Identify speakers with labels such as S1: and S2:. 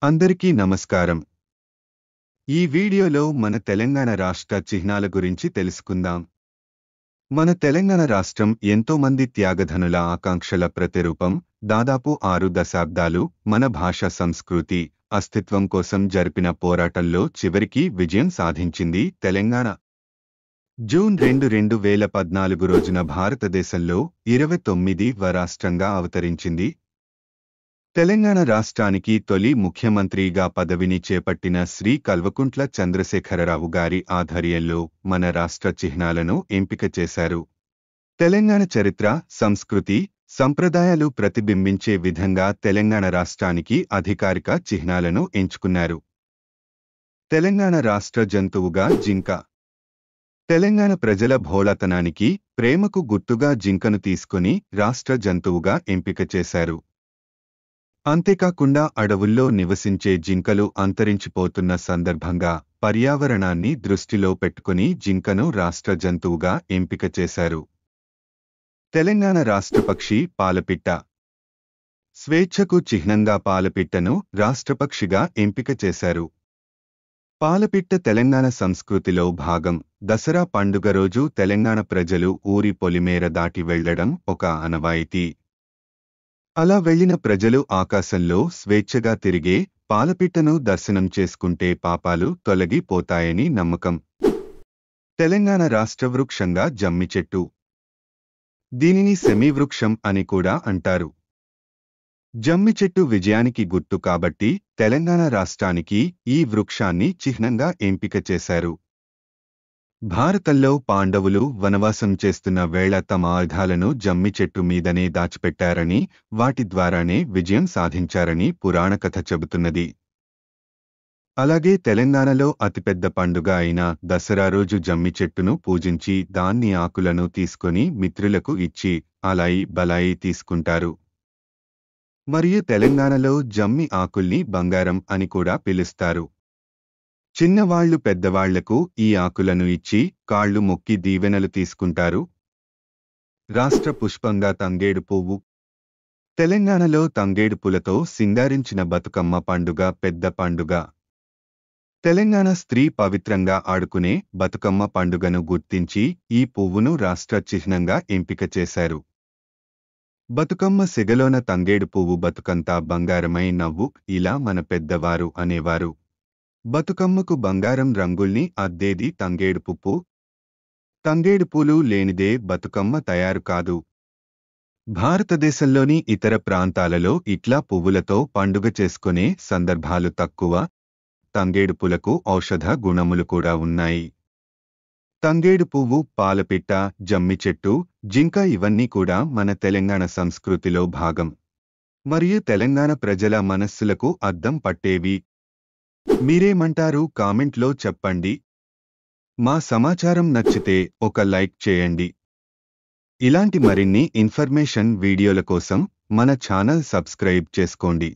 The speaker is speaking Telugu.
S1: అందరికీ నమస్కారం. ఈ వీడియోలో మన తెలంగాణ రాష్ట్ర చిహ్నాల గురించి తెలుసుకుందాం. మన తెలంగాణ రాష్ట్రం ఎంతోమంది త్యాగధనుల ఆకాంక్షల ప్రతిరూపం. దాదాపు 6 దశాబ్దాలు మన భాష, సంస్కృతి, అస్తిత్వం కోసం జరిపిన పోరాటంలో చివరికి విజయం సాధించింది తెలంగాణ. జూన్ 2, 2014 రోజున భారతదేశంలో 29వ రాష్ట్రంగా అవతరించింది. తెలంగాణ రాష్ట్రానికి తొలి ముఖ్యమంత్రిగా పదవిని చేపట్టిన శ్రీ కల్వకుంట్ల చంద్రశేఖరరావు గారి ఆధ్వర్యంలో మన రాష్ట్ర చిహ్నాలను ఎంపిక చేశారు. తెలంగాణ చరిత్ర, సంస్కృతి, సంప్రదాయాలు ప్రతిబింబించే విధంగా తెలంగాణ రాష్ట్రానికి అధికారిక చిహ్నాలను ఎంచుకున్నారు. తెలంగాణ రాష్ట్ర జంతువుగా జింక. తెలంగాణ ప్రజల భోళతనానికి, ప్రేమకు గుర్తుగా జింకను తీసుకుని రాష్ట్ర జంతువుగా ఎంపిక చేశారు. అంతేకాకుండా అడవుల్లో నివసించే జింకలు అంతరించిపోతున్న సందర్భంగా పర్యావరణాన్ని దృష్టిలో పెట్టుకుని జింకను రాష్ట్ర జంతువుగా ఎంపిక చేశారు. తెలంగాణ రాష్ట్ర పక్షి పాలపిట్ట. స్వేచ్ఛకు చిహ్నంగా పాలపిట్టను రాష్ట్రపక్షిగా ఎంపిక చేశారు. పాలపిట్ట తెలంగాణ సంస్కృతిలో భాగం. దసరా పండుగ రోజు తెలంగాణ ప్రజలు ఊరి పొలిమేర దాటి వెళ్లడం ఒక ఆనవాయితీ. అలా వెళ్లిన ప్రజలు ఆకాశంలో స్వేచ్ఛగా తిరిగే పాలపిట్టను దర్శనం చేసుకుంటే పాపాలు తొలగిపోతాయని నమ్మకం. తెలంగాణ రాష్ట్ర వృక్షంగా జమ్మి చెట్టు. దీనిని సెమీవృక్షం అని కూడా అంటారు. జమ్మి చెట్టు విజయానికి గుర్తు కాబట్టి తెలంగాణ రాష్ట్రానికి ఈ వృక్షాన్ని చిహ్నంగా ఎంపిక చేశారు. భారతంలో పాండవులు వనవాసం చేస్తున్న వేళ తమ ఆయుధాలను జమ్మి చెట్టు మీదనే దాచిపెట్టారని, వాటి ద్వారానే విజయం సాధించారని పురాణకథ చెబుతున్నది. అలాగే తెలంగాణలో అతిపెద్ద పండుగ అయిన దసరా రోజు జమ్మి చెట్టును పూజించి దాన్ని ఆకులను తీసుకొని మిత్రులకు ఇచ్చి అలాయి బలాయి తీసుకుంటారు. మరియు తెలంగాణలో జమ్మి ఆకుల్ని బంగారం అని కూడా పిలుస్తారు. చిన్నవాళ్లు పెద్దవాళ్లకు ఈ ఆకులను ఇచ్చి కాళ్లు మొక్కి దీవెనలు తీసుకుంటారు. రాష్ట్ర పుష్పంగా తంగేడు పువ్వు. తెలంగాణలో తంగేడు పూలతో సింగారించిన బతుకమ్మ పండుగ పెద్ద పండుగ. తెలంగాణ స్త్రీ పవిత్రంగా ఆడుకునే బతుకమ్మ పండుగను గుర్తించి ఈ పువ్వును రాష్ట్ర చిహ్నంగా ఎంపిక చేశారు. బతుకమ్మ సెగలోన తంగేడు పువ్వు బతుకంతా బంగారమై నవ్వు, ఇలా మన పెద్దవారు అనేవారు. బతుకమ్మకు బంగారం రంగుల్ని అద్దేది తంగేడు పువ్వు. తంగేడు పూలు లేనిదే బతుకమ్మ తయారు కాదు. భారతదేశంలోని ఇతర ప్రాంతాలలో ఇట్లా పువ్వులతో పండుగ చేసుకునే సందర్భాలు తక్కువ. తంగేడు పూలకు ఔషధ గుణములు కూడా ఉన్నాయి. తంగేడు పువ్వు, పాలపిట్ట, జమ్మి చెట్టు, జింక ఇవన్నీ కూడా మన తెలంగాణ సంస్కృతిలో భాగం. మరియు తెలంగాణ ప్రజల మనస్సులకు అద్దం పట్టేవి. మీరేమంటారు కామెంట్లో చెప్పండి. మా సమాచారం నచ్చితే ఒక లైక్ చేయండి. ఇలాంటి మరిన్ని ఇన్ఫర్మేషన్ వీడియోల కోసం మన ఛానల్ సబ్స్క్రైబ్ చేసుకోండి.